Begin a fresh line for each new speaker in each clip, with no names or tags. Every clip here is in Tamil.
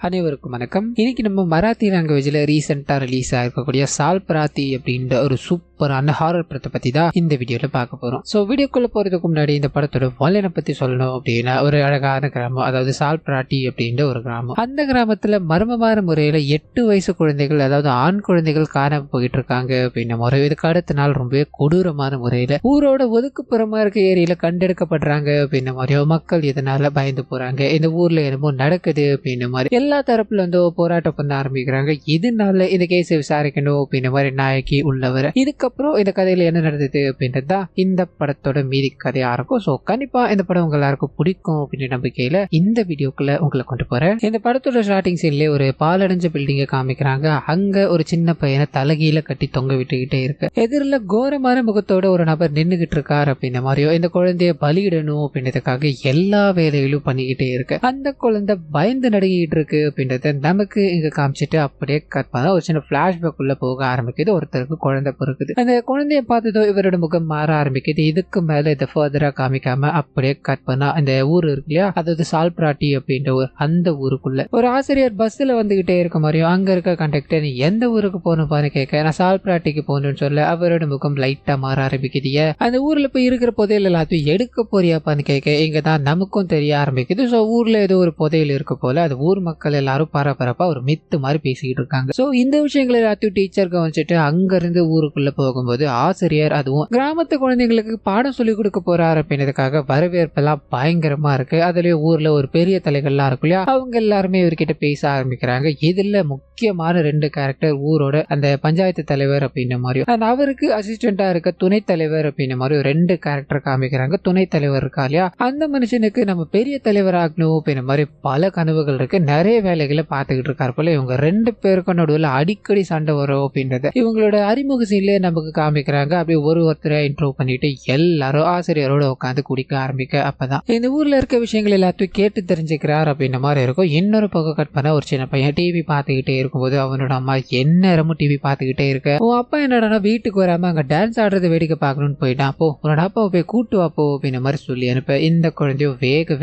அனைவருக்கும் வணக்கம். இன்னைக்கு நம்ம மராத்தி லாங்குவேஜ்ல ரீசெண்டா ரிலீஸ் ஆயிருக்கக்கூடிய சால்பராத்தி அப்படின்ற ஒரு சூப்பரான ஹாரர் படத்தை பத்தி தான் இந்த வீடியோல பார்க்க போறோம். ஸோ வீடியோக்குள்ள போறதுக்கு முன்னாடி இந்த படத்தோட வல்லனை பத்தி சொல்லணும் அப்படின்னா, ஒரு அழகான கிராமம், அதாவது சால்பராட்டி அப்படின்ற ஒரு கிராமம். அந்த கிராமத்துல மர்மமான முறையில 8 வயசு குழந்தைகள், அதாவது ஆண் குழந்தைகள் காணாம போயிட்டு இருக்காங்க அப்படின்ற முறை. இதுக்கு அடுத்த நாள் ரொம்பவே கொடூரமான முறையில ஊரோட ஒதுக்குப்புறமா இருக்க ஏரியில கண்டெடுக்கப்படுறாங்க அப்படின்ற மாதிரியோ, மக்கள் இதனால பயந்து போறாங்க. இந்த ஊர்ல என்னமோ நடக்குது அப்படின்ற மாதிரி எல்லா தரப்புல வந்து போராட்டம் பண்ண ஆரம்பிக்கிறாங்க. இதனால இந்த கேஸை விசாரிக்கணும் அப்படின்ற மாதிரி நாயகி உள்ளவர். இதுக்கப்புறம் இந்த கதையில என்ன நடந்தது அப்படின்றதுதான் இந்த படத்தோட மீதி கதையா இருக்கும். ஸோ கண்டிப்பா இந்த படம் உங்க எல்லாருக்கும் பிடிக்கும் அப்படின்ற நம்பிக்கையில இந்த வீடியோக்குள்ள உங்களை கொண்டு போறேன். இந்த படத்தோட ஸ்டார்டிங் சீன்லயே ஒரு பாலடைஞ்ச பில்டிங்கை காமிக்கிறாங்க. அங்க ஒரு சின்ன பையனை தலைகீழ கட்டி தொங்க விட்டுக்கிட்டே இருக்கு. எதிரில் கோரமான முகத்தோட ஒரு நபர் நின்றுகிட்டு இருக்காரு அப்படின்ற மாதிரியோ, இந்த குழந்தைய பலியிடணும் அப்படின்றதுக்காக எல்லா வேலைகளும் பண்ணிக்கிட்டே இருக்கு. அந்த குழந்தை பயந்து நடுங்கிட்டு இருக்கு அப்படின்றத நமக்கு இங்க காமிச்சிட்டு அப்படியே கட் பண்ணா ஒரு சின்ன பிளாஷ்பேக் உள்ள போக ஆரம்பிக்குது. ஒருத்தருக்கு குழந்தை பிறக்குது. அந்த குழந்தைய பார்த்ததோ இவரோட முகம் மாற ஆரம்பிக்குது. இதுக்கு மேல இதை ஃபர்தரா காமிக்காம அப்படியே கட் பண்ணா இந்த ஊர் இருக்கு இல்லையா, அதாவது சால்பராட்டி அப்படின்ற அந்த ஊருக்குள்ள ஒரு ஆசிரியர் பஸ்ல வந்துகிட்டே இருக்க மாதிரியும், அங்க இருக்க கண்டக்டர் நீ எந்த ஊருக்கு போகணும்னு கேட்க, நான் சால்பராட்டிக்கு போகணும்னு சொல்ல அவரோட முகம் லைட்டா மாற ஆரம்பிக்குது. அந்த ஊர்ல போய் இருக்கிற புதையல் எல்லாத்தையும் எடுக்க போறியாப்பான்னு கேட்க, இங்கதான் நமக்கும் தெரிய ஆரம்பிக்குது. ஸோ ஊர்ல ஏதோ ஒரு புதையல் இருக்கு போல. அது ஊர் மக்கள் எல்லாரும் பரபரப்பா ஒரு மித்து மாதிரி பேசிக்கிட்டு இருக்காங்க. சோ இந்த விஷயங்களை எல்லாத்தையும் டீச்சர் கவனிச்சுட்டு அங்க இருந்து ஊருக்குள்ள போகும்போது ஆசிரியர், அதுவும் கிராமத்து குழந்தைங்களுக்கு பாடம் சொல்லி கொடுக்க போறாரு அப்படின்றதுக்காக வரவேற்பெல்லாம் பயங்கரமா இருக்கு. அதுலயும் ஊர்ல ஒரு பெரிய தலைகள்லாம் இருக்கும் இல்லையா, அவங்க எல்லாருமே இவர்கிட்ட பேச ஆரம்பிக்கிறாங்க. இதுல முக்கியமான 2 கேரக்டர் ஊரோட அந்த பஞ்சாயத்து தலைவர் அப்படின்ற மாதிரியும், அவருக்கு அசிஸ்டண்டா இருக்க துணைத் தலைவர் அப்படின்ற மாதிரி 2 கேரக்டர் காமிக்கிறாங்க. துணைத் தலைவர் இருக்கா இல்லையா, அந்த மனுஷனுக்கு நம்ம பெரிய தலைவர் ஆகணும் அப்படின்ற மாதிரி பல கனவுகள் இருக்கு. நிறைய வேலைகளை பார்த்துக்கிட்டு இருக்காரு போல. இவங்க 2 பேருக்கும் நடுவில் அடிக்கடி சண்டை வரும் அப்படின்றத இவங்களோட அறிமுக சீன்லயே நமக்கு காமிக்கிறாங்க. அப்படியே ஒருத்தரை இன்ட்ரோவ் பண்ணிட்டு எல்லாரும் ஆசிரியரோட உட்காந்து குடிக்க ஆரம்பிக்க, அப்பதான் இந்த ஊர்ல இருக்க விஷயங்கள் எல்லாத்தையும் கேட்டு தெரிஞ்சுக்கிறார் அப்படின்ற மாதிரி இருக்கும். இன்னொரு பக்கம் கட் பண்ண ஒரு சின்ன பையன் டிவி பார்த்துக்கிட்டே இருக்கும்போது அவனோட அம்மா எந்நேரமும் டிவி பார்த்துக்கிட்டே இருக்க, உன் அப்பா என்னடா வீட்டுக்கு வராம அங்க டான்ஸ் ஆடுறது வேடிக்கை பார்க்கணும்னு போயிட்டான், போ உன்னோட அப்பாவை போய் கூட்டு வாப்போ அப்படின்ற மாதிரி சொல்லி அனுப்ப, இந்த குழந்தையோ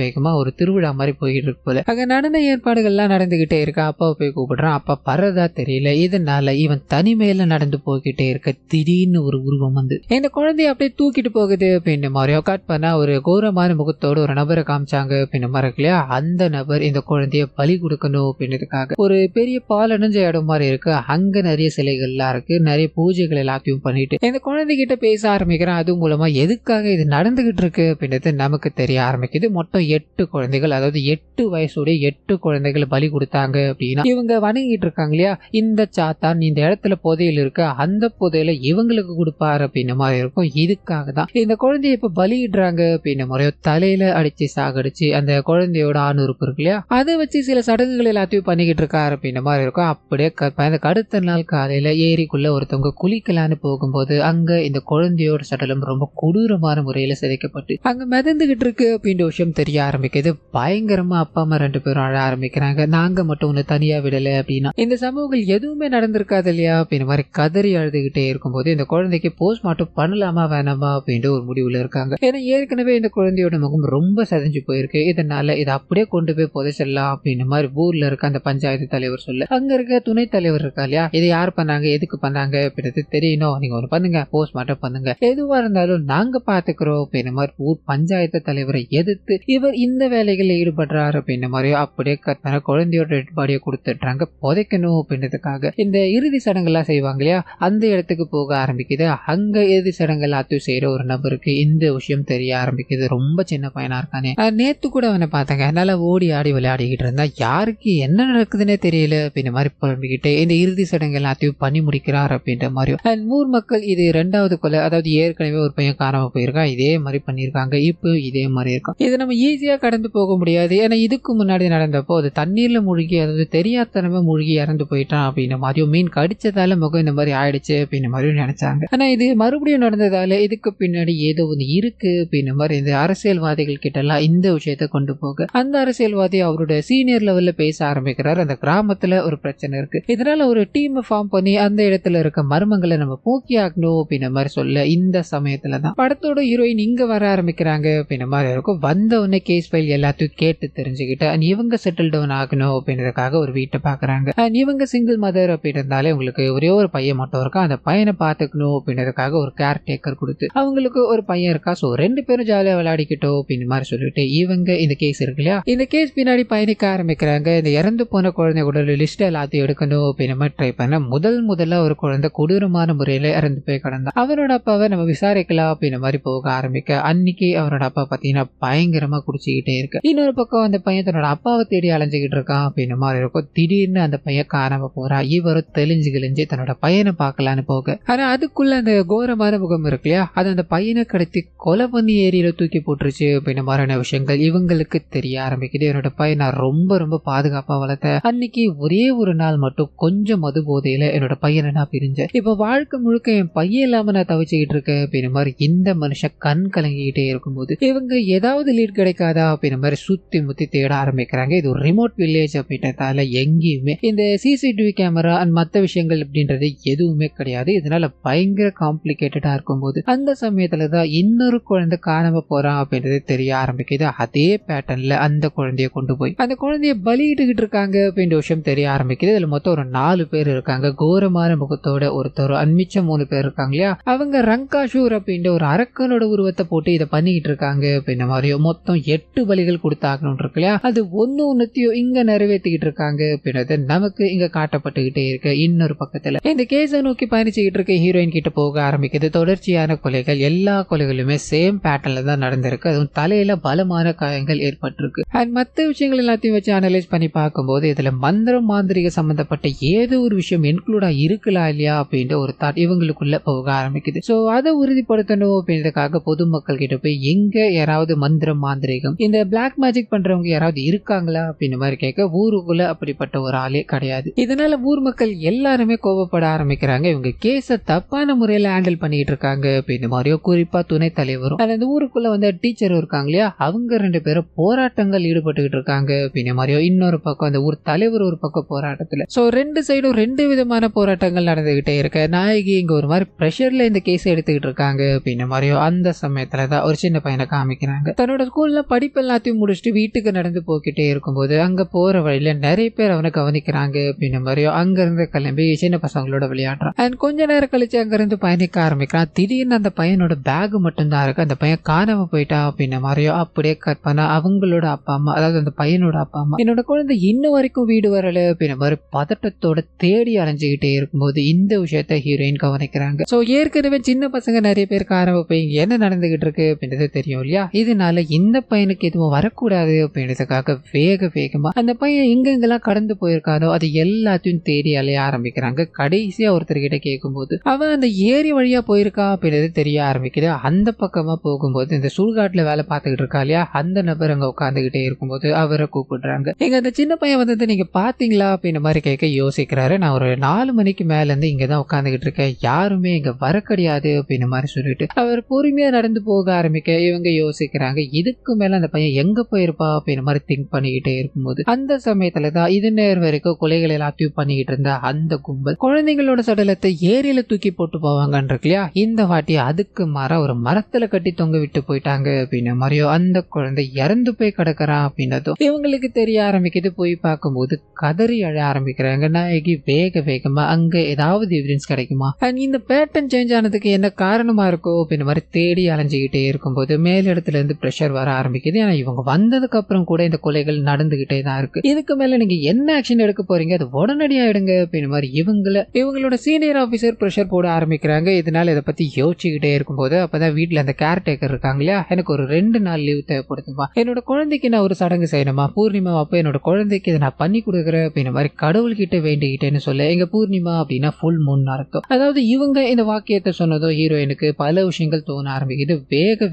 வேகமா ஒரு திருவிழா மாதிரி போயிட்டு இருக்கு போல. அங்க நடன ஏற்பாடுகள்லாம் நடந்துகிட்டே இருக்க, அப்பாவை போய் கூப்பிடுறான். அப்பா பரதா தெரியல. இதனால இவன் தனிமையில நடந்து போய்கிட்டே இருக்க, திடீர்னு ஒரு உருவம் வந்து இந்த குழந்தைய அப்படியே தூக்கிட்டு போகுது அப்படின்ற மாதிரியோ கட் பண்ணா ஒரு கோரமான முகத்தோட ஒரு நபரை காமிச்சாங்க அப்படின்ற மாதிரி இருக்கு இல்லையா, அந்த நபர் இந்த குழந்தைய பலி கொடுக்கணும் அப்படின்றதுக்காக ஒரு பெரிய பாலடைஞ்ச இடம் மாதிரி இருக்கு. அங்க நிறைய சிலைகள்லாம் இருக்கு, நிறைய பூஜைகள் எல்லாத்தையும் பண்ணிட்டு இந்த குழந்தைகிட்ட பேச ஆரம்பிக்கிறான். அது மூலமா எதுக்காக இது நடந்துகிட்டு இருக்கு அப்படின்றது நமக்கு தெரிய ஆரம்பிக்குது. மொத்தம் 8 குழந்தைகள், அதாவது 8 வயசுடைய 8 குழந்தைகளை பலி கொடுத்தாங்க அப்படின்னா இவங்க வணங்கிட்டு இருக்காங்க இல்லையா, இந்த சாத்தான் இந்த இடத்துல புதையல் இருக்கு, அந்த புதையல இவங்களுக்கு கொடுப்பாரு அப்படின்ற மாதிரி இருக்கும். இதுக்காக தான் இந்த குழந்தைய இப்ப பலியிடுறாங்க அப்படின்ற முறையோ தலையில அடிச்சு சாகடிச்சு அந்த குழந்தையோட ஆண் உறுப்பு இருக்கு இல்லையா, அதை வச்சு சில சடங்குகள் எல்லாத்தையும் பண்ணிக்கிட்டு இருக்காரு அப்படின்ற மாதிரி இருக்கும். அப்படியே அடுத்த நாள் காலையில ஏரிக்குள்ள ஒருத்தவங்க குளிக்கலான்னு போகும்போது அங்க இந்த குழந்தையோட சடலம் ரொம்ப கொடூரமான முறையில சிதைக்கப்பட்டு அங்க மிதந்துகிட்டு இருக்கு அப்படின்ற விஷயம் தெரிய ஆரம்பிக்குது. பயங்கரமா அப்பா அம்மா 2 பேரும் அழ ஆரம்பிக்கிறாங்க. நாங்க மட்டும் ஒண்ணு தனியா விடல அப்படின்னா இந்த சமூகங்கள் எதுவுமே நடந்திருக்காது இல்லையா அப்படின்ற மாதிரி கதறி அழுதுகிட்டே இருக்கும்போது இந்த குழந்தைக்கு போஸ்ட்மார்ட்டம் பண்ணலாமா வேணாமா அப்படின்ற ஒரு முடிவுல இருக்காங்க. ஏன்னா ஏற்கனவே இந்த குழந்தையோட முகம் ரொம்ப செதஞ்சு போயிருக்கு. இதனால இதை அப்படியே கொண்டு போய் புதைச்சிடலாம் அப்படின்ற மாதிரி ஊர்ல இருக்க அந்த பஞ்சாயத்து தலைவர் சொல்ல, அங்க இருக்க துணைத் தலைவர் இருக்கா இல்லையா, இதை யார் பண்ணாங்க, எதுக்கு பண்ணாங்க அப்படின்றது தெரியணும், நீங்க ஒண்ணு பண்ணுங்க, போஸ்ட்மார்ட்டம் பண்ணுங்க, எதுவா இருந்தாலும் நாங்க பாத்துக்கிறோம் அப்படின்ற மாதிரி ஊர் பஞ்சாயத்து தலைவரை எதிர்த்து இவர் இந்த வேலைகளில் ஈடுபடுறாரு அப்படின்ற மாதிரியோ அப்படியே கத்தான குழந்தையோட டெட் பாடியை கொடுத்துட்றாங்க புதைக்கணும் அப்படின்றதுக்காக. இந்த இறுதி சடங்குலாம் செய்வாங்க இல்லையா, அந்த இடத்துக்கு போக ஆரம்பிக்குது. அங்க இறுதி சடங்கு எல்லாத்தையும் செய்யற ஒரு நபருக்கு இந்த விஷயம் தெரிய ஆரம்பிக்குது. ரொம்ப சின்ன பையனா இருக்கானே, நேத்து கூட அவனை பார்த்தாங்க, அதனால ஓடி ஆடி விளையாடிக்கிட்டு இருந்தா யாருக்கு என்ன நடக்குதுன்னே தெரியல அப்படின்ற மாதிரி புலம்பிக்கிட்டு இந்த இறுதி சடங்கு எல்லாத்தையும் பண்ணி முடிக்கிறார் அப்படின்ற மாதிரியும். ஊர் மக்கள் இது 2வது கொலை, அதாவது ஏற்கனவே ஒரு பையன் காணாம போயிருக்கான், இதே மாதிரி பண்ணிருக்காங்க, இப்போ இதே மாதிரி இருக்கும், இது நம்ம ஈஸியா கடந்து போக முடியாது. ஏன்னா இதுக்கு முன்னாடி நடந்தப்போ அது தண்ணீர்ல மூழ்கி, அதாவது தெரியாதனமா மூழ்கி இறந்து போயிட்டான் அப்படின்ற மாதிரியும், மீன் கடிச்சதால முகம் இந்த மாதிரி ஆயிடுச்சு அப்படின்ற மாதிரியும் நினைச்சாங்க. ஆனா இது மறுபடியும் நடந்ததால இதுக்கு பின்னாடி ஏதோ ஒன்று இருக்கு அப்படின்ற மாதிரி இந்த அரசியல்வாதிகள் கிட்ட எல்லாம் இந்த விஷயத்த கொண்டு போக அந்த அரசியல்வாதி அவரோட சீனியர் லெவல்ல பேச ஆரம்பிக்கிறார். அந்த கிராமத்துல ஒரு பிரச்சனை இருக்கு, இதனால ஒரு டீம் ஃபார்ம் பண்ணி அந்த இடத்துல இருக்க மர்மங்களை நம்ம போக்கி ஆகணும் அப்படின்ற மாதிரி சொல்ல, இந்த சமயத்துலதான் படத்தோட ஹீரோயின் இங்க வர ஆரம்பிக்கிறாங்க அப்படின்ற மாதிரி இருக்கும். வந்த உடனே கேஸ் ஃபைல் எல்லாத்தையும் கேட்டு தெரிஞ்சுக்கிட்டு இவங்க செட்டில் டவுன் ஆக ஆகணும் அப்படின்றதுக்காக ஒரு வீட்டை பாக்குறாங்க. அண்ட் இவங்க சிங்கிள் மதர் அப்படின்றதாலே உங்களுக்கு ஒரே ஒரு பையன் மட்டும் இருக்கா. அந்த பையனை பாத்துக்கணும் அப்படின்றதுக்காக ஒரு கேர் டேக்கர் கொடுத்து அவங்களுக்கு ஒரு பையன் இருக்கா. சோ 2 பேரும் ஜாலியா விளையாடிக்கிட்டோம் அப்படின்னு மாதிரி சொல்லிட்டு இவங்க இந்த கேஸ் இருக்கு இல்லையா, இந்த கேஸ் பின்னாடி பயணிக்க ஆரம்பிக்கிறாங்க. இந்த இறந்து போன குழந்தையோட லிஸ்ட் எல்லாத்தையும் எடுக்கணும் அப்படின்னு மாதிரி ட்ரை பண்ண முதல்ல ஒரு குழந்தை கொடூரமான முறையில இறந்து போய் கிடந்தா. அவனோட அப்பாவை நம்ம விசாரிக்கலாம் அப்படின்னு மாதிரி போக ஆரம்பிக்க அன்னைக்கு அவரோட அப்பா பாத்தீங்கன்னா பயங்கரமா குடிச்சுக்கிட்டே இருக்கு. இன்னொரு பக்கம் அந்த பையன் தன்னோட அப்பாவை தேடி அலைஞ்சுக்கிட்டு இருக்கான் அப்படின்னு மாதிரி இருக்கும். திடீர்னு அந்த பையன் காணாம போறா. இவரும் தெளிஞ்சு தன்னோட பையனை பார்க்கலான்னு போக, ஆனா அதுக்குள்ள அந்த கோரமான முகம் இருக்கு இல்லையா, அது அந்த பையனை கடத்தி கொலை பண்ணி ஏரியில தூக்கி போட்டுருச்சு அப்படின்னு மாதிரியான விஷயங்கள் இவங்களுக்கு தெரிய ஆரம்பிக்குது. என்னோட பையன் நான் ரொம்ப பாதுகாப்பா வளர்த்தேன். அன்னைக்கு ஒரே ஒரு நாள் மட்டும் கொஞ்சம் மது போதையில என்னோட பையனை நான் பிரிஞ்சேன். இப்ப வாழ்க்கை முழுக்க என் பையன் இல்லாம நான் தவிச்சுக்கிட்டு இருக்கேன் அப்படின்னு மாதிரி இந்த மனுஷன் கண் கலங்கிக்கிட்டே இருக்கும்போது இவங்க ஏதாவது லீட் கிடைக்காதா அப்படின்னு மாதிரி சுத்தி முத்தி தேட ஆரம்பிக்கிறாங்க. இது ஒரு ரிமோட் வில்லேஜ் அப்படின்றதால எங்கேயுமே இந்த சிசிடிவி கேமரா அண்ட் மற்ற விஷயங்கள் அப்படின்றது எதுவுமே கிடையாது. இதனால பயங்கர காம்ப்ளிகேட்டடா இருக்கும்போது அந்த சமயத்துலதான் இன்னொரு குழந்தை காணாம போறான் அப்படின்றது தெரிய ஆரம்பிக்குது. அதே பேட்டர்ன்ல அந்த குழந்தைய கொண்டு போய் அந்த குழந்தைய பலியிட்டுக்கிட்டு இருக்காங்க அப்படின்ற விஷயம் தெரிய ஆரம்பிக்குது. இதுல மொத்தம் ஒரு 4 பேர் இருக்காங்க. கோரமான முகத்தோட ஒருத்தர், மிச்சம் 3 பேர் இருக்காங்க இல்லையா, அவங்க ரங்காஷூர் அப்படின்ற ஒரு அரக்கனோட உருவத்தை போட்டு இதை பண்ணிக்கிட்டு இருக்காங்க அப்படின்ற மாதிரியும் மொத்தம் 8 பலிகள் கொடுத்தாகணும் இருக்கு இல்லையா, அது ஒன்னொன்னுத்தையும் இங்க நிறைவேற்றிக்கிட்டு இருக்காங்க அப்படின்றது நமக்கு இங்க காட்டப்பட்டுக்கிட்டே இருக்கு. இன்னொரு பக்கத்துல இந்த கேஸை நோக்கி பயணிச்சுக்கிட்டு இருக்க ஹீரோயின் கிட்ட போக ஆரம்பிக்குது. தொடர்ச்சியான கொலைகள், எல்லா கொலைகளுமே சேம் பேட்டர்ன்ல தான் நடந்திருக்கு. அதுவும் தலையில பலமான காயங்கள் ஏற்பட்டிருக்கு. அண்ட் மற்ற விஷயங்கள் எல்லாத்தையும் வச்சு அனலைஸ் பண்ணி பார்க்கும்போது இதுல மந்திரம் மாந்திரிக சம்பந்தப்பட்ட ஏதோ ஒரு விஷயம் இன்க்ளூடா இருக்கலாம் இல்லையா அப்படின்ற ஒரு தாட் இவங்களுக்குள்ள போக ஆரம்பிக்குது. சோ அதை உறுதிப்படுத்தணும் அப்படின்றதுக்காக பொதுமக்கள் கிட்ட போய் எங்க யாராவது மந்திரம் மாந்திரிகம் இந்த பிளாக் மேஜிக் பண்றவங்க யாராவது இருக்காங்களா அப்படின்னு மாதிரி கேட்க ஊருக்குள்ள அப்படிப்பட்ட ஒரு ஆளே கிடையாது. இதனால ஊர் மக்கள் எல்லாருமே கோபப்பட ஆரம்பிக்கிறாங்க. இவங்க கேஸ தப்பான முறையில ஹேண்டில் பண்ணிட்டு இருக்காங்க அப்படின்னு மாதிரியோ, குறிப்பா துணை தலைவரும் அந்த ஊருக்குள்ள வந்து டீச்சரும் இருக்காங்க இல்லையா, அவங்க 2 பேரும் போராட்டங்கள் ஈடுபட்டுக்கிட்டு இருக்காங்க அப்படின்னு மாதிரியோ, இன்னொரு பக்கம் அந்த ஊர் தலைவர் ஒரு பக்கம் போராட்டத்துல. சோ 2 சைடும் 2 விதமான போராட்டங்கள் நடந்துகிட்டே இருக்க நாயகி இங்க ஒரு மாதிரி பிரஷர்ல இந்த கேஸ் எடுத்துக்கிட்டு இருக்காங்க அப்படின்னு மாதிரியோ, அந்த சமயத்துலதான் ஒரு சின்ன பையனை காமிக்கிறாங்க. தன்னோட ஸ்கூல்ல படிப்பு எல்லாத்தையும் முடிச்சுட்டு வீட்டுக்கு நடந்து போய்கிட்டே இருக்கும்போது அங்க போற வழியில நிறைய பேர் அவனை கவனிக்கிறாங்க அப்படின்னு மாதிரியோ, அங்க இருந்து கிளம்பி சின்ன பசங்களோட விளையாடுறான். அண்ட் கொஞ்ச நேரம் கழிச்சு அங்க இருந்து பயணிக்க ஆரம்பிக்கிறான். திடீர்னு அந்த பையனோட பேக் மட்டும்தான் இருக்கு. அந்த பையன் காணாம போயிட்டா அப்படின்னு மாதிரியோ அப்படியே கட் பண்ண அவங்களோட அப்பா அம்மா, அதாவது அந்த பையனோட அப்பா அம்மா, என்னோட குழந்தை இன்னும் வரைக்கும் வீடு வரல அப்படின்னு மாதிரி பதட்டத்தோட தேடி அலைஞ்சுக்கிட்டே இருக்கும்போது இந்த விஷயத்த ஹீரோயின் கவனிக்கிறாங்க. சோ ஏற்கனவே சின்ன பசங்க நிறைய பேர் காணாம போய் என்ன நடந்துகிட்டு இருக்கு அப்படின்றது தெரியும் இல்லையா, இதனால இந்த பையனுக்கு எதுவும் வரக்கூடாது அப்படின்றதுக்காக வேகமா அந்த பையன் எங்கெங்கெல்லாம் கடந்து போயிருக்காரோ அது எல்லாத்தையும் தேடி அலைய ஆரம்பிக்கிறாங்க. கடைசியா ஒருத்தர் கிட்ட கேட்கும்போது அவன் அந்த ஏரி வழியா போயிருக்கா அப்படின்றது தெரிய ஆரம்பிக்குது. அந்த பக்கமா போகும்போது இந்த சுடுகாட்டுல வேலை பார்த்துக்கிட்டு இருக்கா இல்லையா, அந்த நபர் அங்க உட்காந்துக்கிட்டே இருக்கும்போது அவரை கூப்பிடுறாங்க. எங்க அந்த சின்ன பையன் வந்து நீங்க பாத்தீங்களா அப்படின்னு மாதிரி கேட்க யோசிக்கிறாரு. நான் ஒரு 4 மணிக்கு மேல இருந்து இங்கதான் உட்காந்துக்கிட்டு இருக்கேன், யாருமே இங்க வர கிடையாது அப்படின்னு மாதிரி சொல்லிட்டு அவர் பொறுமையா நடந்து போக ஆரம்பிக்க இவங்க யோசிக்கிறாங்க இதுக்கு மேல அந்த பையன் எங்க போயிருப்பா அப்படின்னு மாதிரி திங்க் பண்ணிக்கிட்டே இருக்கும்போது அந்த சமயத்துலதான் இது நேரம் வரைக்கும் கொலைகள் எல்லாத்தையும் பண்ணிக்கிட்டு இருந்த அந்த கும்பல் குழந்தைங்களோட சடலத்தை ஏரியில தூக்கி போட்டு போவாங்கன்னு இருக்கு இல்லையா, இந்த வாட்டி அதுக்கு மாற ஒரு மரத்துல கட்டி தொங்க விட்டு போயிட்டாங்க அப்படின்னு மாதிரியோ, அந்த குழந்தை இறந்து போய் கிடக்குறான் அப்படின்னதும் இவங்களுக்கு தெரிய ஆரம்பிக்குது. போய் பார்க்கும்போது கதறி அழ ஆரம்பிக்கிறாங்க. நாயகி வேகமா அங்க ஏதாவது எவிடன்ஸ் கிடைக்குமா அண்ட் இந்த பேட்டர்ன் சேஞ்ச் ஆனதுக்கு என்ன காரணமா இருக்கோ அப்படின்னு மாதிரி தேடி அலைஞ்சுக்கிட்டே இருக்கும்போது மேலிடத்துல இருந்து பிரஷர் வர ஆரம்பிக்குது. ஏன்னா இவங்க வந்ததுக்கு அப்புறம் கூட இந்த கொலைகள் நடந்துகிட்டே தான் இருக்கு. இதுக்கு மேல நீங்க என்ன ஆக்ஷன் எடுக்க போறீங்க, அது உடனடியா எடுங்க அப்படின்னு மாதிரி இவங்களோட சீனியர் ஆபீசர் பிரஷர் போட ஆரம்பிக்கிறாங்க. இதனால இதை பத்தி யோசிச்சுக்கிட்டே இருக்கும்போது அப்பதான் வீட்டுல அந்த கேர் டேக்கர் இருக்காங்க இல்லையா, எனக்கு ஒரு 2 நாள் லீவ் தேவைப்படுதுமா, என்னோட குழந்தைக்கு நான் ஒரு சடங்கு செய்யணுமா, பூர்ணிமா அப்ப என்னோட குழந்தைக்கு இதை நான் பண்ணி கொடுக்குறேன் அப்படின்னு மாதிரி கடவுள்கிட்ட வேண்டிக்கிட்டேன்னு சொல்ல, எங்க பூர்ணிமா அப்படின்னா ஃபுல் மூன் அர்த்தம். அதாவது இவங்க இந்த வாக்கியத்தை சொன்னதும் ஹீரோயினுக்கு பல விஷயங்கள் தோண ஆரம்பிக்குது.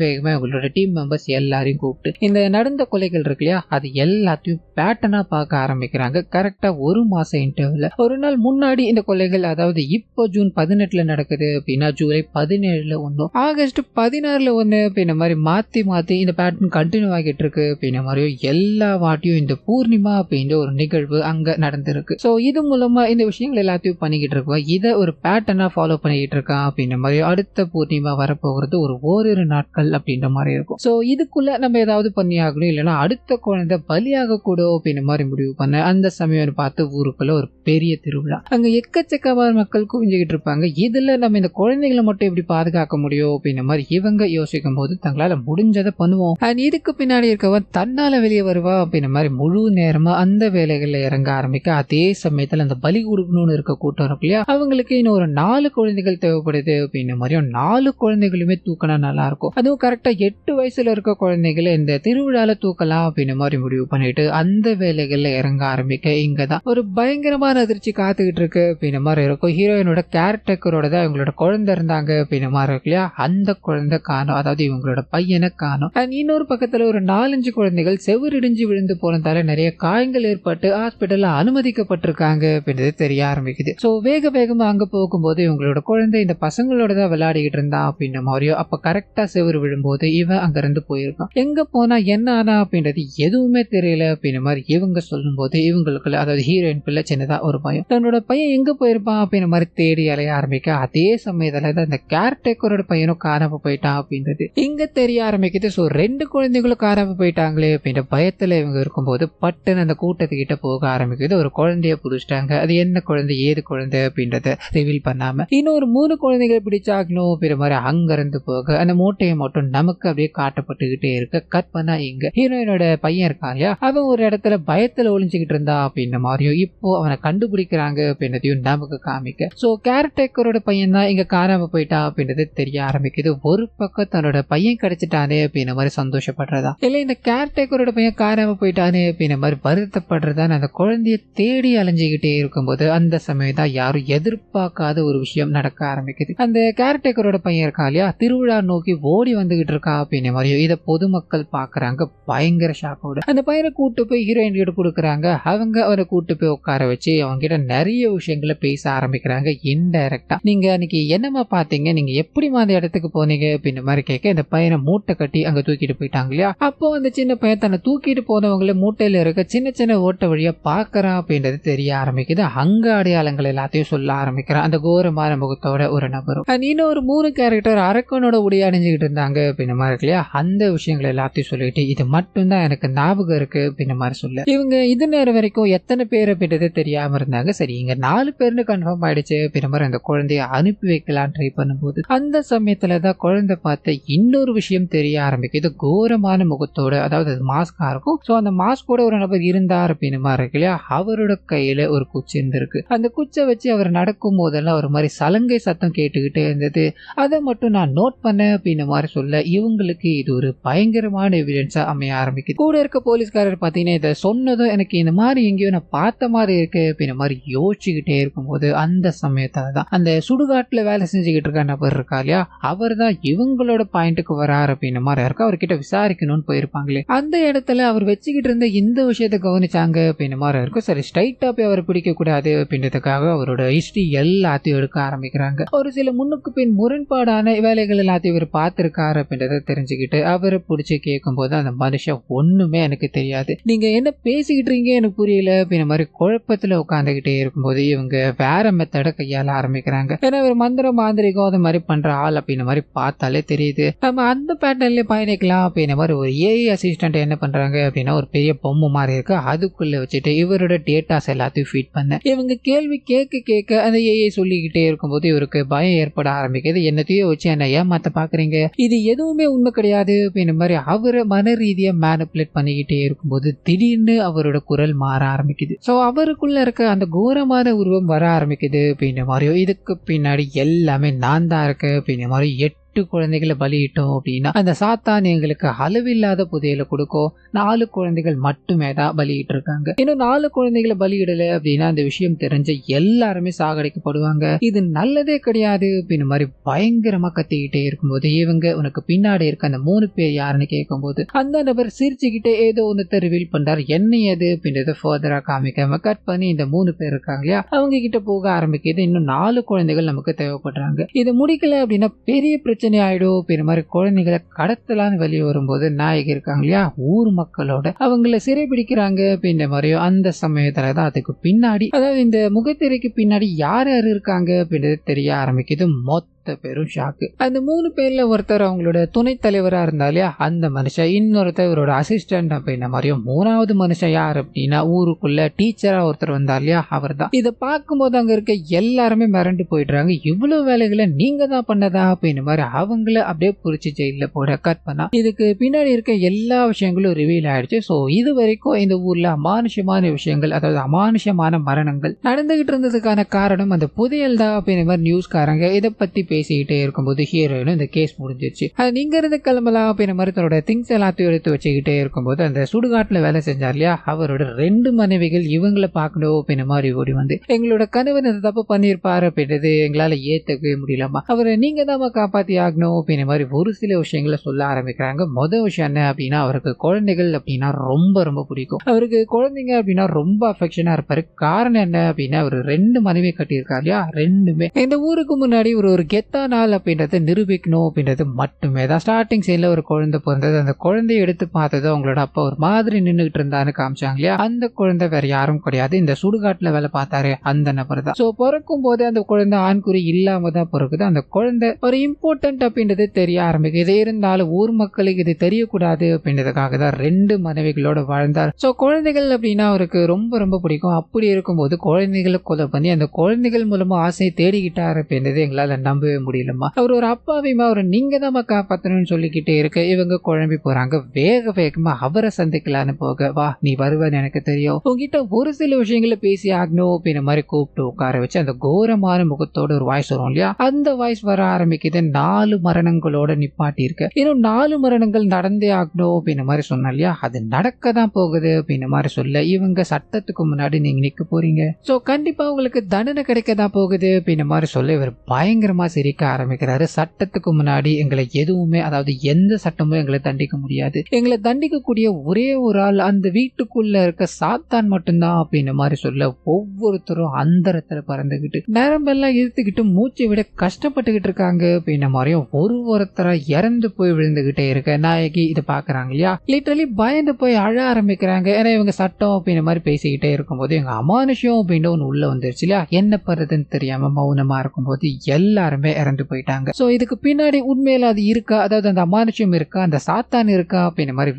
வேகமா உங்களோட டீம் மெம்பர்ஸ் எல்லாரையும் கூப்பிட்டு இந்த நடந்த கொலைகள் இருக்கு இல்லையா அது எல்லாத்தையும் பேட்டர்னா பார்க்க ஆரம்பிக்கிறாங்க. கரெக்டா 1 மாசம் இன்டர்வல்ல ஒரு நாள் முன்னாடி இந்த கொலைகள், அதாவது இப்போ ஜூன் 18ல நடக்குது அப்படின்னா ஜூலை 17ல 1, ஆகஸ்ட் 16ல 1 அப்படின்ற மாதிரி மாத்தி இந்த பேட்டர்ன் கண்டினியூ ஆகிட்டு இருக்கு அப்படின்ற மாதிரியோ எல்லா வாட்டியும் இந்த பூர்ணிமா அப்படின்ற ஒரு நிகழ்வு அங்க நடந்திருக்கு. சோ இது மூலமா இந்த விஷயங்கள் எல்லாத்தையும் பண்ணிக்கிட்டு இருக்கோம், இதை ஒரு பேட்டர்னா ஃபாலோ பண்ணிக்கிட்டு இருக்கான் அப்படின்ற மாதிரி அடுத்த பூர்ணிமா வரப்போகிறது ஒரு ஓரிரு நாட்கள் அப்படின்ற மாதிரி இருக்கும். சோ இதுக்குள்ள நம்ம ஏதாவது பண்ணி ஆகணும், இல்லைன்னா அடுத்த குழந்தை பலியாக கூட அப்படின்ற மாதிரி முடிவு பண்ண அந்த சமயம் பார்த்து ஊருக்குள்ள ஒரு பெரிய திருவிழா. அங்க எக்கச்சக்கமான மக்கள் குவிஞ்சுக்கிட்டு இருப்பாங்க. இதுல நம்ம இந்த குழந்தைகளை மட்டும் எப்படி பாதுகாக்க முடியும் அப்படின்ற மாதிரி இவங்க யோசிக்கும் போது தங்களால முடிஞ்சதை பண்ணுவோம். இதுக்கு பின்னாடி இருக்கவன் தன்னால வெளியே வருவா அப்படின்ற மாதிரி முழு நேரமா அந்த வேலைகள்ல இறங்க ஆரம்பிக்க அதே சமயத்துல அந்த பலி கொடுக்கணும்னு இருக்க கூட்டம் இருக்கு இல்லையா, அவங்களுக்கு இன்னும் ஒரு 4 குழந்தைகள் தேவைப்படுது அப்படின்ற மாதிரியும் 4 குழந்தைகளுமே தூக்கினா நல்லா இருக்கும். அதுவும் கரெக்டா 8 வயசுல இருக்க குழந்தைகளை இந்த திருவிழால தூக்கலாம் அப்படின்ற மாதிரி முடிவு பண்ணிட்டு அந்த வேலைகள்ல இறங்க ஆரம்பிக்க இங்கதான் ஒரு பயங்கரமான அதிர்ச்சி காத்துக்கிட்டு இருக்கு அப்படின்ற மாதிரி இருக்கும். ஹீரோயினோட கேரக்டரோட தான் இவங்களோட குழந்தை இருந்தாங்க அப்படின்ற மாதிரி இருக்கு இல்லையா, அந்த குழந்தை காணும், அதாவது இவங்களோட பையனை காணும். இன்னொரு பக்கத்துல ஒரு 4-5 குழந்தைகள் செவுரிடிஞ்சு விழுந்து போனதால நிறைய காயங்கள் ஏற்பட்டு ஹாஸ்பிட்டல்ல அனுமதிக்கப்பட்டிருக்காங்க அப்படின்றது தெரிய ஆரம்பிக்குது. சோ வேகமா அங்க போகும்போது இவங்களோட குழந்தை இந்த பசங்களோட தான் விளையாடிக்கிட்டு இருந்தா அப்படின்ற மாதிரியோ அப்ப கரெக்டா செவுரு விழும்போது இவன் அங்க இருந்து போயிருக்கான். எங்க போனா என்ன ஆனா அப்படின்றது எதுவுமே தெரியல அப்படின்ற மாதிரி இவங்க சொல்லும் போது இவங்களுக்குள்ள, அதாவது ஹீரோயின்குள்ள சின்னதா ஒரு பயம், தன்னோட பையன் எங்க போயிருப்பான் அப்படின்ற மாதிரி தேடி அலைய ஆரம்பிக்க அதே சமயத்துல இந்த கேர்டேக்கரோட பையனும் காணாம போயிட்டான் அப்படின்றது இங்க தெரிய ஆரம்பிக்குது. சோ 2 குழந்தைகளும் காணாம போயிட்டாங்களே அப்படின்ற பயத்துல இவங்க இருக்கும்போது பட்டுன்னு அந்த கூட்டத்துக்கிட்ட போக ஆரம்பிக்குது. ஒரு குழந்தைய புடிச்சிட்டாங்க. அது என்ன குழந்தை ஏது குழந்தை அப்படின்றத ரிவீல் பண்ணாம இன்னொரு 3 குழந்தைகளை பிடிச்சாகணும் அப்படின்ற மாதிரி அங்க இருந்து போக அந்த மூட்டையை மட்டும் நமக்கு அப்படியே காட்டப்பட்டுக்கிட்டே இருக்க கட் பண்ணா இங்க ஹீரோயினோட பையன் இருக்கான் இல்லையா, அவன் ஒரு இடத்துல பயத்துல ஒளிஞ்சுக்கிட்டு இருந்தா அப்படின்ற மாதிரியும் இப்போ அவனை கண்டுபிடிக்கிறாங்க அப்படின்றதையும் நமக்கு காமிக்க. சோ கேரக்டரோட பையன் தான் இங்க காணாம போயிட்டா அப்படின்றது தெரிய ஆரம்பிக்குது. ஒரு பக்கம் தன்னோட பையன் கிடைச்சிட்டானே அப்படின்ற மாதிரி சந்தோஷப்படுறதா, இல்ல இந்த கேரக்டரோட பையன் காணாம போயிட்டானே அப்படின்ற மாதிரி வருத்தப்படுறதா அந்த குழந்தைய தேடி அலைஞ்சுக்கிட்டே இருக்கும்போது அந்த சமயம் தான் யாரும் எதிர்பார்க்காத ஒரு விஷயம் நடக்க ஆரம்பிக்குது. அந்த கேரக்டரோட பையன் இருக்கா இல்லையா, திருவிழா நோக்கி ஓடி வந்துகிட்டு இருக்கா அப்படின்ற மாதிரியும் இதை பொதுமக்கள் பாக்குறாங்க பயங்கர ஷாக்கோட. அந்த பையனை கூட்டு போய் ஹீரோயின் கிட்ட கொடுக்குறாங்க. அவங்க அவரை கூட்டு போய் உட்கார வச்சு அவங்க கிட்ட நிறைய விஷயங்களை பேச ஆரம்பிக்கிறாங்க இன்டைரக்டா. நீங்க அன்னைக்கு என்னமா பாத்தீங்க, நீங்க எப்படிமா அந்த இடத்துக்கு போனீங்க அப்படின்ற மாதிரி கேட்க இந்த பையனை மூட்டை கட்டி அங்க தூக்கிட்டு போயிட்டாங்க இல்லையா, அப்போ அந்த சின்ன பையன் தன்னை தூக்கிட்டு போனவங்களை மூட்டையில இருக்க சின்ன ஓட்ட வழியா பாக்குறான் அப்படின்றது தெரிய ஆரம்பிக்குது. அங்க அடையாளங்கள் எல்லாத்தையும் சொல்ல ஆரம்பிக்கிறான் அந்த கோரமான முகத்தோட ஒரு நபரும். இன்னொரு 3 கேரக்டர் அரக்கனோட உடைய அணிஞ்சுக்கிட்டு இருந்தாங்க அப்படின்ற மாதிரி இருக்கு இல்லையா, அந்த விஷயங்கள் எல்லாத்தையும் சொல்லிட்டு இது மட்டும் தான் எனக்கு ஞாபகம் இருக்கு அப்படின்ற மாதிரி சொல்ல இவங்க இது நேரம் வரைக்கும் எத்தனை பேர் அப்படின்றதே தெரியாம இருந்தாங்க. சரி இங்க 4 பேர்னு கன்ஃபார்ம் ஆயிடுச்சு அப்படின்ற மாதிரி அந்த குழந்தைய அனுப்பி வைக்கலாம் ட்ரை பண்ணும்போது அந்த சமயத்துலதான் குழந்தை பார்த்த இன்னொரு விஷயம் தெரிய ஆரம்பிக்குது. கோரமான முகத்தோட, அதாவது மாஸ்கா இருக்கும். சோ அந்த மாஸ்கோட ஒரு நபர் இருந்தார் அப்படின்னு மாதிரி இருக்கு இல்லையா, அவரோட கையில ஒரு குச்சி இருந்திருக்கு. அந்த குச்சை வச்சு அவர் நடக்கும் போதெல்லாம் ஒரு மாதிரி சலங்கை சத்தம் கேட்டுக்கிட்டே இருந்தது. அதை மட்டும் நான் நோட் பண்ணேன் அப்படின்னு மாதிரி சொல்ல இவங்களுக்கு இது ஒரு பயங்கரமான எவிடன்ஸா அமைய ஆரம்பிக்குது. கூட இருக்க போலீஸ்காரர் பாத்தீங்கன்னா இதை சொன்னதும் எனக்கு இந்த மாதிரி எங்கேயோ நான் பார்த்த மாதிரி இருக்கு அப்படின்ற மாதிரி யோசிச்சுக்கிட்டே இருக்கும்போது அந்த சமயத்துல தான் அந்த சுடுகாட்டுல வேலை செஞ்சுக்கிட்டு இருக்க நபர் இருக்கா இல்லையா, அவர் தான் இவங்களோட பாயிண்ட்டுக்கு வராரு அப்படின்ற மாதிரி இருக்கு. அவர்கிட்ட விசாரிக்கணும்னு போயிருப்பாங்களே, அந்த இடத்துல அவர் வச்சுக்கிட்டு இருந்த இந்த விஷயத்தை கவனிச்சாங்க அப்படின்ற மாதிரி இருக்கும். சரி ஸ்ட்ரைட்டா போய் அவர் பிடிக்க கூடாது அப்படின்றதுக்காக அவரோட ஹிஸ்டரி எல்லாத்தையும் எடுக்க ஆரம்பிக்கிறாங்க. ஒரு சில முன்னுக்கு பின் முரண்பாடான வேலைகள் எல்லாத்தையும் இவர் பார்த்திருக்காரு அப்படின்றத தெரிஞ்சுக்கிட்டு அவரை பிடிச்சி கேட்கும் போது அந்த மனுஷன் ஒண்ணுமே எனக்கு தெரியாது, நீங்க என்ன பேசிக்கிட்டு இருக்கீங்க எனக்கு புரியல அப்படின்ற மாதிரி குழப்பத்துல உட்காந்துக்கிட்டே இருக்கும்போது இவங்க வேற மெத்தட கையால ஆரம்பிக்கிறாங்க. ஏன்னா ஒரு மந்திர மாந்திரிகம் அது மாதிரி பண்ற ஆள் அப்படின்ற மாதிரி பார்த்தாலே தெரியுது. நம்ம அந்த பேட்டர்ன்ல பயணிக்கலாம் அப்படின்ற மாதிரி ஒரு ஏஐ அசிஸ்டன்ட் என்ன பண்றாங்க அப்படின்னா ஒரு பெரிய பொம்மை மாதிரி இருக்கு, அதுக்குள்ள வச்சுட்டு இவரோட டேட்டாஸ் எல்லாத்தையும் ஃபீட் பண்ண இவங்க கேள்வி கேட்க அந்த ஏஐ சொல்லிக்கிட்டே இருக்கும்போது இவருக்கு பயம் ஏற்பட ஆரம்பிக்குது. என்னத்தையோ வச்சு என்ன ஏமாத்த பாக்குறீங்க, இது எதுவுமே உண்மை கிடையாது அப்படின்ற மாதிரி அவரை மன ரீதியா மேனிபுலேட் பண்ணிக்கிட்டே இருக்கும்போது திடீர்னு அவரோட குரல் மாற ஆரம்பிக்குது. சோ அவருக்குள்ள இருக்க அந்த கோரமான உருவம் வர ஆரம்பிக்குது அப்படின்ற மாதிரியோ இதுக்கு பின்னாடி எல்லாமே நான் தான் இருக்கேன் அப்படின்ற மாதிரி 8 குழந்தைகளை பலியிட்டோம் அப்படின்னா அந்த சாத்தான் எங்களுக்கு அளவில்லாத புதையல கொடுக்கும். 4 குழந்தைகள் மட்டுமே தான் பலியிட்டு இருக்காங்க. இன்னும் 4 குழந்தைகளை பலியிடல அப்படின்னா அந்த விஷயம் தெரிஞ்ச எல்லாருமே சாகடிக்கப்படுவாங்க, இது நல்லதே கிடையாது அப்படின்னு மாதிரி பயங்கரமா கத்திக்கிட்டே இருக்கும்போது இவங்க உனக்கு பின்னாடி இருக்க அந்த 3 பேர் யாருன்னு கேட்கும்போது அந்த நபர் சிரிச்சுக்கிட்டே ஏதோ ஒன்று ரிவீல் பண்றாரு. என்ன ஏது அப்படின்றத ஃபர்தரா காமிக்காம கட் பண்ணி இந்த 3 பேர் இருக்காங்க இல்லையா, அவங்க கிட்ட போக ஆரம்பிக்குது. இன்னும் 4 குழந்தைகள் நமக்கு தேவைப்படுறாங்க, இது முடிக்கல அப்படின்னா பெரிய பிரச்சனை ஆயிடும் அப்படின்ற மாதிரி குழந்தைகளை கடத்தலான்னு வெளியே வரும்போது நாயகி இருக்காங்க இல்லையா, ஊர் மக்களோட அவங்கள சிறைபிடிக்கிறாங்க அப்படின்ற மாதிரியோ அந்த சமயத்துலதான் அதுக்கு பின்னாடி, அதாவது இந்த முகத்திரைக்கு பின்னாடி யார் யார் இருக்காங்க அப்படின்றது தெரிய ஆரம்பிக்குது. மொத்த மொத்த பேரும் ஷாக்கு. அந்த 3 பேர்ல ஒருத்தர் அவங்களோட துணைத் தலைவரா இருந்தா இல்லையா அந்த மனுஷன், இன்னொருத்தர் இவரோட அசிஸ்டன்ட் அப்படின்ன மாதிரியும், 3வது மனுஷன் யார் அப்படின்னா ஊருக்குள்ள டீச்சரா ஒருத்தர் வந்தா இல்லையா அவர் தான். இதை பார்க்கும்போது அங்க இருக்க எல்லாருமே மிரண்டு போயிடுறாங்க. இவ்வளவு வேலைகளை நீங்க தான் பண்ணதா அப்படின்னு மாதிரி அவங்கள அப்படியே புடிச்சு ஜெயில போட கட் பண்ணா. இதுக்கு பின்னாடி இருக்க எல்லா விஷயங்களும் ரிவீல் ஆயிடுச்சு. ஸோ இது வரைக்கும் இந்த ஊர்ல அமானுஷமான விஷயங்கள், அதாவது அமானுஷமான மரணங்கள் நடந்துகிட்டு இருந்ததுக்கான காரணம் அந்த புதையல் தான் அப்படின்னு மாதிரி நியூஸ்காரங்க இதை பத்தி பேசிக்கிட்டே இருக்கும்போது ஹீரோயினும் இந்த கேஸ் முடிஞ்சிருச்சு. அது நீங்க இருந்து கிளம்பலாம் அப்படின்னு மாதிரி தன்னோட திங்ஸ் எல்லாத்தையும் எடுத்து வச்சுக்கிட்டே இருக்கும்போது அந்த சுடுகாட்டுல வேலை செஞ்சார் இல்லையா அவரோட 2 மனைவிகள் இவங்களை பார்க்கணும் அப்படின்னு மாதிரி ஓடி வந்து, எங்களோட கணவன் இந்த தப்பு பண்ணியிருப்பாரு அப்படின்றது எங்களால ஏத்துக்கவே முடியலமா, அவரை நீங்க தான் காப்பாத்தி ஆகணும் அப்படின்னு மாதிரி ஒரு சில விஷயங்களை சொல்ல ஆரம்பிக்கிறாங்க. முதல் விஷயம் என்ன அப்படின்னா, அவருக்கு குழந்தைகள் அப்படின்னா ரொம்ப ரொம்ப பிடிக்கும். அவருக்கு குழந்தைங்க அப்படின்னா ரொம்ப அஃபெக்ஷனா இருப்பாரு. காரணம் என்ன அப்படின்னா, அவர் 2 மனைவி கட்டியிருக்காரு இல்லையா, 2மே இந்த ஊருக்கு முன்னாடி ஒரு கெத்தான ஆள் அப்படின்றத நிரூபிக்கணும் அப்படின்றது மட்டுமே தான். ஸ்டார்டிங் சைட்ல ஒரு குழந்தை பிறந்தது, அந்த குழந்தைய எடுத்து பார்த்தது அவங்களோட அப்பா ஒரு மாதிரி நின்றுகிட்டு இருந்தான்னு காமிச்சாங்க இல்லையா, அந்த குழந்தை வேற யாரும் கிடையாது, இந்த சுடுகாட்டுல வேலை பார்த்தாரு அந்த நபர் தான். ஸோ பிறக்கும் போது அந்த குழந்தை ஆண்குறி இல்லாம தான் பிறகுது. அந்த குழந்தை ஒரு இம்பார்ட்டன்ட் அப்படின்றது தெரிய ஆரம்பிக்குது. இருந்தாலும் ஊர் மக்களுக்கு இது தெரியக்கூடாது அப்படின்றதுக்காக தான் 2 மனைவிகளோட வாழ்ந்தார். ஸோ குழந்தைகள் அப்படின்னா அவருக்கு ரொம்ப ரொம்ப பிடிக்கும். அப்படி இருக்கும்போது குழந்தைகளை கொலை பண்ணி அந்த குழந்தைகள் மூலமா ஆசையை தேடிக்கிட்டாரு அப்படின்றது எங்களால நம்பவே முடியலமா. அவர் ஒரு அப்பாவிமா அவர் நீங்க தான் காப்பாற்றணும்னு சொல்லிக்கிட்டே இருக்க இவங்க குழம்பி போறாங்க. வேக வேகமா அவரை சந்திக்கலான்னு போக, வா நீ வருவேன்னு எனக்கு தெரியும், உங்ககிட்ட ஒரு சில விஷயங்களை பேசி ஆகணும் அப்படின்ற மாதிரி கூப்பிட்டு உட்கார வச்சு அந்த கோரமான முகத்தோட ஒரு வாய்ஸ் வரும் இல்லையா, அந்த வாய்ஸ் வர ஆரம்பிக்குது. 4 மரணங்களோட நிப்பாட்டி இருக்க, இன்னும் 4 மரணங்கள் நடந்தே ஆகணும் அப்படின்ற மாதிரி சொன்னா இல்லையா, அது நடக்க தான் போகுது அப்படின்ற மாதிரி சொல்ல, இவங்க சட்டத்துக்கு முன்னாடி நீங்க நிக்க போறீங்க, சோ கண்டிப்பா உங்களுக்கு தண்டனை கிடைக்க தான் போகுது அப்படின்ற மாதிரி சொல்ல இவர் பயங்கரமா சிரிக்க ஆரம்பிக்கிறாரு. சட்டத்துக்கு முன்னாடி எங்களை எதுவுமே, அதாவது எந்த சட்டமும் எங்களை தண்டிக்க முடியாது, எங்களை தண்டிக்கக்கூடிய ஒரே ஒரு ஆள் அந்த வீட்டுக்குள்ள இருக்க சாத்தான் மட்டும்தான் அப்படின்ற மாதிரி சொல்ல, ஒவ்வொருத்தரும் அந்தரத்துல பறந்துகிட்டு நரம்பெல்லாம் இழுத்துக்கிட்டு மூச்சு விட கஷ்டப்பட்டுக்கிட்டு இருக்காங்க அப்படின்ற மாதிரியும் ஒருத்தரா இறந்து போய் விழுந்துகிட்டே இருக்க நாயகி இதை பாக்குறாங்க இல்லையா, லிட்டரலி பயந்து போய் அழ ஆரம்பிக்கிறாங்க. ஏன்னா இவங்க சட்டம் அப்படின்ற மாதிரி பேசிக்கிட்டே இருக்கும்போது எங்க அமானுஷம் அப்படின்னு ஒன்று உள்ள வந்துருச்சு இல்லையா, என்ன பண்றதுன்னு தெரியாம மௌனமா இருக்கும்போது எல்லாருமே இறந்து போயிட்டாங்க. சோ இதுக்கு பின்னாடி உண்மையில அது இருக்கா, அதாவது அந்த அமானுஷம் இருக்கா, அந்த சாத்தான் இருக்கா அப்படின்ற மாதிரி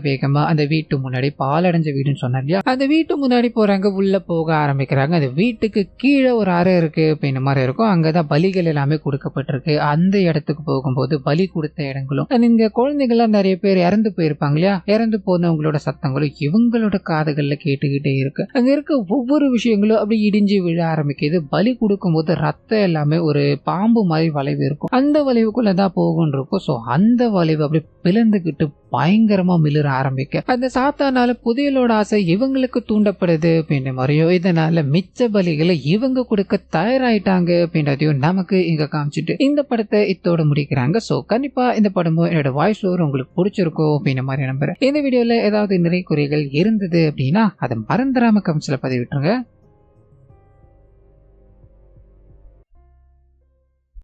வேகமா அந்த வீட்டு முன்னாடி, பாலடைஞ்ச வீடுன்னு சொன்னா இல்லையா, அந்த வீட்டு முன்னாடி போறாங்க. உள்ள போக ஆரம்பிக்கிறாங்க. அந்த வீட்டுக்கு கீழே ஒரு அறை இருக்கு அப்படின்ற மாதிரி இருக்கும். அங்கதான் பலிகள் எல்லாமே கொடுக்கப்பட்டிருக்கு. அந்த இடத்துக்கு போகும்போது பலி கொடுத்த இடங்களும், இங்க குழந்தைகள்லாம் நிறைய பேர் இறந்து போயிருப்பாங்க இல்லையா, இறந்து போனவங்களோட சத்தங்களும் இவங்களோட காதுகள்ல கேட்டுக்கிட்டே இருக்கு. அங்க இருக்க ஒவ்வொரு விஷயங்களும் அப்படி இடிஞ்சு விழ ஆரம்பிக்குது. பலி கொடுக்கும் போது ரத்தம் எல்லாமே ஒரு பாம்பு மாதிரி வளைவு இருக்கும், அந்த வளைவுக்குள்ளதான் போகும் இருக்கும். சோ அந்த வளைவு அப்படி பிளந்துகிட்டு பயங்கரமா மிளற ஆரம்பிக்க, அந்த சாத்தானால புதையலோட ஆசை இவங்களுக்கு தூண்டப்படுது அப்படின்ற மாதிரியோ, இதனால மிச்ச பலிகளை இவங்க கொடுக்க தயாராயிட்டாங்க அப்படின்றதையும் நமக்கு இங்க காமிச்சிட்டு இந்த படத்தை இத்தோட முடிக்கிறாங்க. சோ கண்டிப்பா இந்த படமும் என்னோட வாய்ஸ் ஓவர் உங்களுக்கு பிடிச்சிருக்கும் அப்படின்ற மாதிரி நம்புறேன். இந்த வீடியோல ஏதாவது நிறை குறைகள் இருந்தது அப்படின்னா அதை மறந்துடாம கமெண்ட்ஸ்ல பதிவிட்டுருங்க.